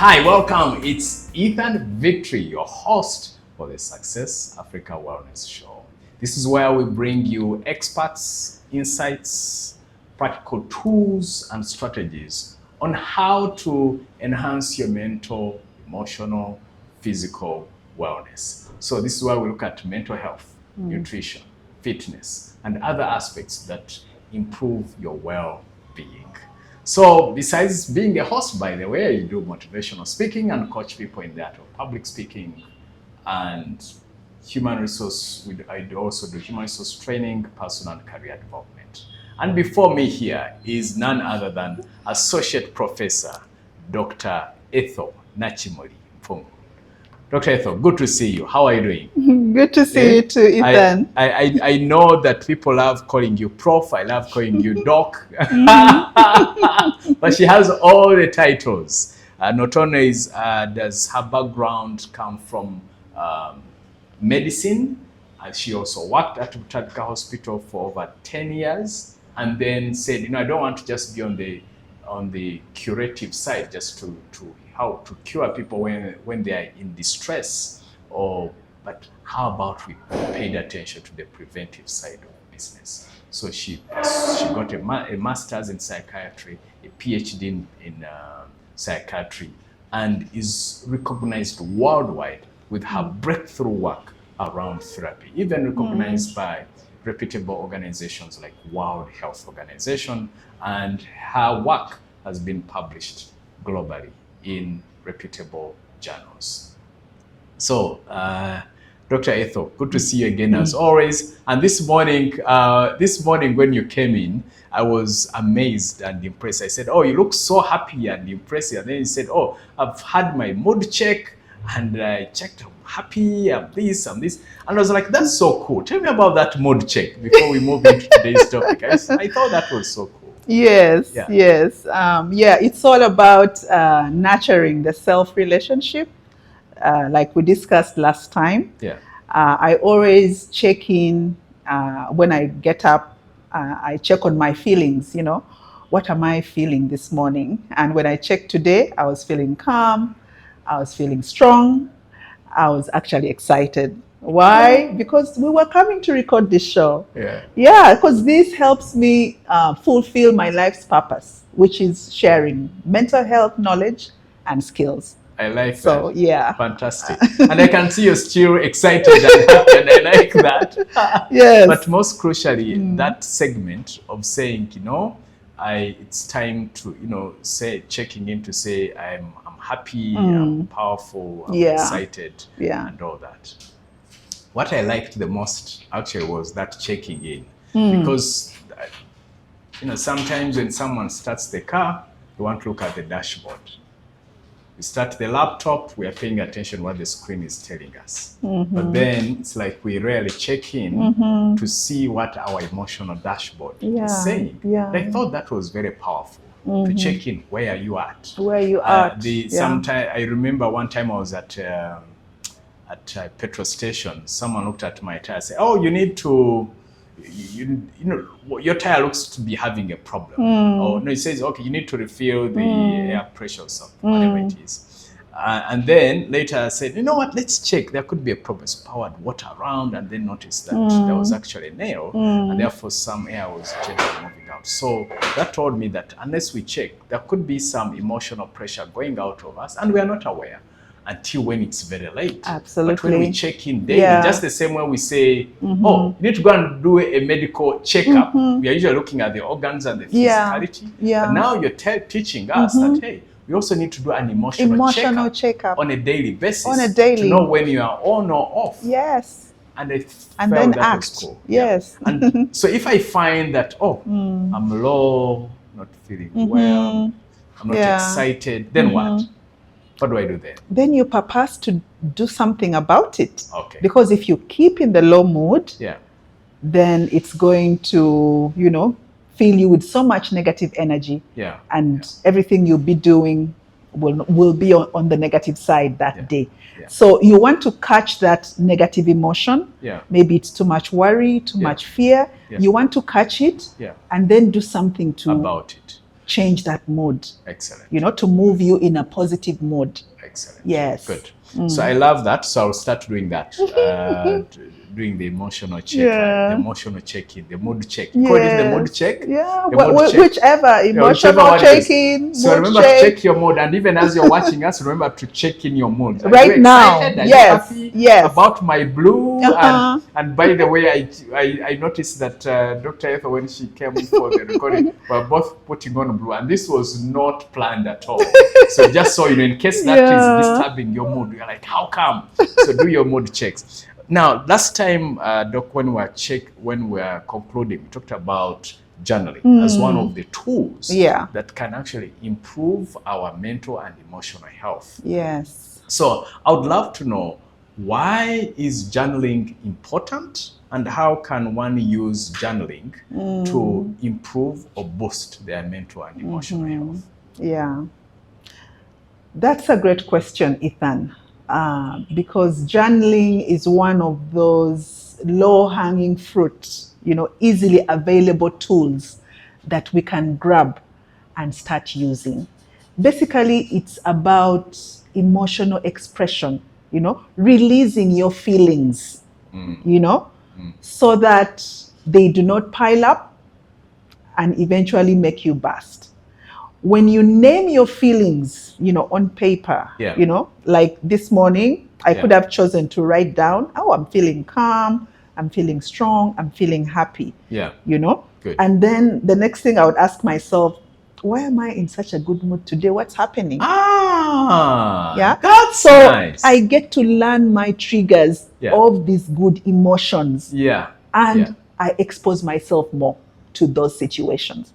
Hi, welcome. It's Ethan Victory, your host for the Success Africa Wellness Show. This is where we bring you experts, insights, practical tools, and strategies on how to enhance your mental, emotional, physical wellness. So this is where we look at mental health, nutrition, fitness, and other aspects that improve your well-being. So besides being a host, by the way, you do motivational speaking and coach people in the art of public speaking and human resource. I also do human resource training, personal and career development. And before me here is none other than Associate Professor Dr. Ethel Nakimuli. Dr. Ethel, good to see you. How are you doing? Good to see you too, Ethan. I know that people love calling you Prof. I love calling you Doc. But she has all the titles. Not only does her background come from medicine, she also worked at Etheldreda Hospital for over 10 years and then said, I don't want to just be on the curative side, just to how to cure people when they are in distress, but how about we paid attention to the preventive side of business. So she got a master's in psychiatry, a PhD in psychiatry, and is recognized worldwide with her breakthrough work around therapy, even recognized by reputable organizations like World Health Organization, and her work has been published globally in reputable journals. So, Dr. Ethel, good to see you again as always. And this morning when you came in, I was amazed and impressed. I said, "Oh, you look so happy and impressive." And then you said, "Oh, I've had my mood check and I checked, I'm happy, I'm this, I'm this." And I was like, "That's so cool. Tell me about that mood check before we move into today's topic." I thought that was so cool. Yes. It's all about nurturing the self-relationship, like we discussed last time. I always check in when I get up. I check on my feelings. What am I feeling this morning? And when I checked today, I was feeling calm. I was feeling strong. I was actually excited. Why? Because we were coming to record this show. Because this helps me fulfill my life's purpose, which is sharing mental health knowledge and skills. I like that. So, yeah. Fantastic. And I can see you're still excited and happy, and I like that. Yes. But most crucially, that segment of saying, it's time to, checking in to say, I'm happy, I'm powerful, I'm excited, and all that. What I liked the most actually was that checking in, because sometimes when someone starts the car, you want to look at the dashboard. We start the laptop, we are paying attention what the screen is telling us. But then it's like we rarely check in to see what our emotional dashboard is saying. And I thought that was very powerful. To check in, where are you at? Sometime I remember one time I was at a petrol station. Someone looked at my tire and said, "Oh, you need to, your tire looks to be having a problem." Or no, it says, "Okay, you need to refill the air pressure or something, whatever it is." And then later I said, "You know what? Let's check. There could be a problem. It's poured water around," and then noticed that there was actually a nail, and therefore some air was gently moving out. So that told me that unless we check, there could be some emotional pressure going out of us, and we are not aware until when it's very late. Absolutely. But when we check in daily, just the same way we say, "Oh, you need to go and do a medical checkup." We are usually looking at the organs and the physicality. But now you're teaching us that, hey, we also need to do an emotional checkup on a daily basis. To know when you are on or off. Yes. And I and felt then that act. was cool. Yes. And so if I find that, I'm low, not feeling well, I'm not excited, then what? What do I do then? Then you purpose to do something about it. Okay. Because if you keep in the low mood, then it's going to, fill you with so much negative energy. And everything you'll be doing will be on the negative side that day. So you want to catch that negative emotion. Maybe it's too much worry, too much fear. You want to catch it and then do something about it. change that mood. Excellent. You know, to move you in a positive mood. Excellent. Yes. Good. So I love that. So I'll start doing that. Doing the emotional check, right? The emotional check-in, the mood check. You call it the mood check? Yeah, mood check. whichever, emotional check-in, so remember to check your mood, and even as you're watching us, remember to check in your mood. Right now, Are you happy about my blue? And by the way, I noticed that Dr. Ethel, when she came for the recording, we were both putting on blue, and this was not planned at all. So just so you know, in case that is disturbing your mood, you're like, how come? So do your mood checks. Now, last time, Doc, when we were concluding, we talked about journaling as one of the tools that can actually improve our mental and emotional health. Yes. So I would love to know, why is journaling important, and how can one use journaling to improve or boost their mental and emotional health? Yeah. That's a great question, Ethan. Because journaling is one of those low-hanging fruits, you know, easily available tools that we can grab and start using. Basically, it's about emotional expression, you know, releasing your feelings, you know, so that they do not pile up and eventually make you burst. When you name your feelings, you know, on paper, you know, like this morning, I could have chosen to write down, oh, I'm feeling calm, I'm feeling strong, I'm feeling happy, you know. Good. And then the next thing I would ask myself, why am I in such a good mood today? What's happening? That's so nice. I get to learn my triggers of these good emotions. And I expose myself more to those situations.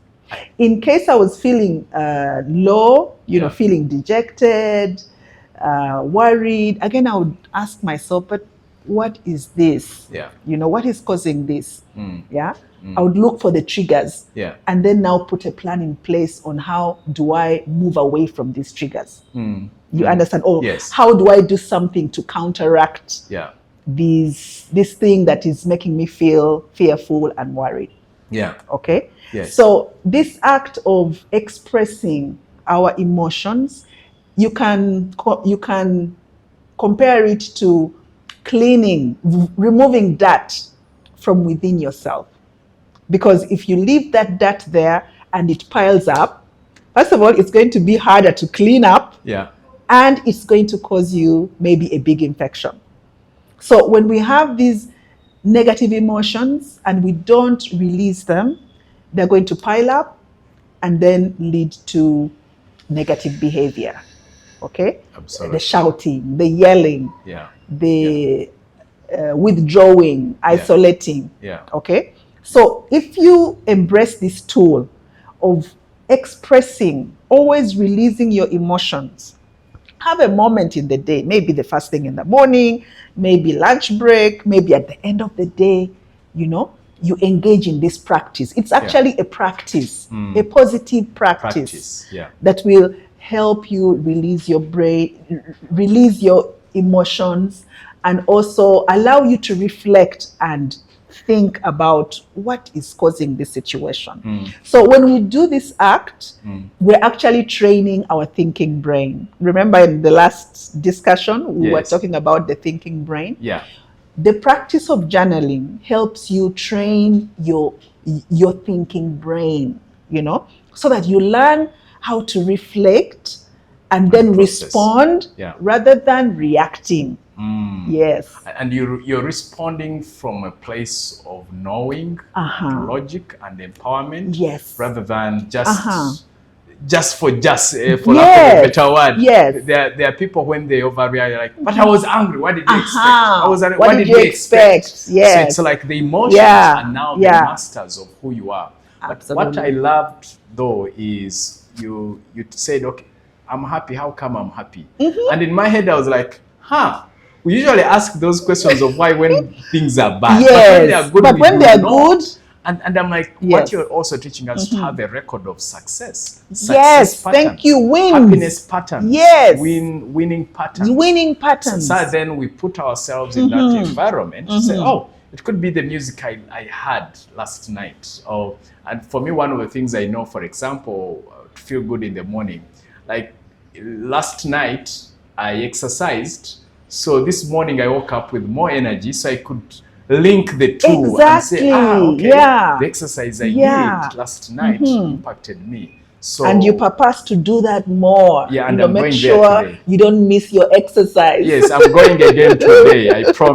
In case I was feeling low, you know, feeling dejected, worried, again, I would ask myself, but what is this? You know, what is causing this? I would look for the triggers and then now put a plan in place on how do I move away from these triggers. You understand? How do I do something to counteract this thing that is making me feel fearful and worried? Okay? So this act of expressing our emotions, you can compare it to cleaning, removing dirt from within yourself. Because if you leave that dirt there and it piles up, first of all, it's going to be harder to clean up. And it's going to cause you maybe a big infection. So when we have these negative emotions and we don't release them, they're going to pile up and then lead to negative behavior. Okay? Absolutely. The shouting, the yelling, the withdrawing, isolating. Okay? So if you embrace this tool of expressing, always releasing your emotions, have a moment in the day, maybe the first thing in the morning, maybe lunch break, maybe at the end of the day, you know, you engage in this practice. It's actually a practice, a positive practice that will help you release your brain, release your emotions, and also allow you to reflect and think about what is causing this situation. So when we do this act, we're actually training our thinking brain. Remember in the last discussion, we were talking about the thinking brain? The practice of journaling helps you train your thinking brain, you know, so that you learn how to reflect and then respond rather than reacting. Yes. And you're responding from a place of knowing, and logic, and empowerment, rather than just for lack of a better word. There are people when they overreact, like, but I was angry. What did you expect? What did you expect? Yes. So it's like the emotions are now the masters of who you are. Absolutely. But what I loved though is you said, okay, I'm happy. How come I'm happy? And in my head I was like, we usually ask those questions of why when things are bad. But when they are good, and I'm like, what you're also teaching us to have a record of success. Patterns, thank you. Wins. Happiness patterns. Winning patterns. Winning patterns. So then we put ourselves in that environment to say, oh, It could be the music I had last night. And for me, one of the things I know, for example, to feel good in the morning, like last night I exercised. So this morning I woke up with more energy, so I could link the two and say, okay, the exercise I did last night impacted me. So, and you purpose to do that more. Yeah, and I'm make going sure there today. You don't miss your exercise. Yes, I'm going again today, I promise.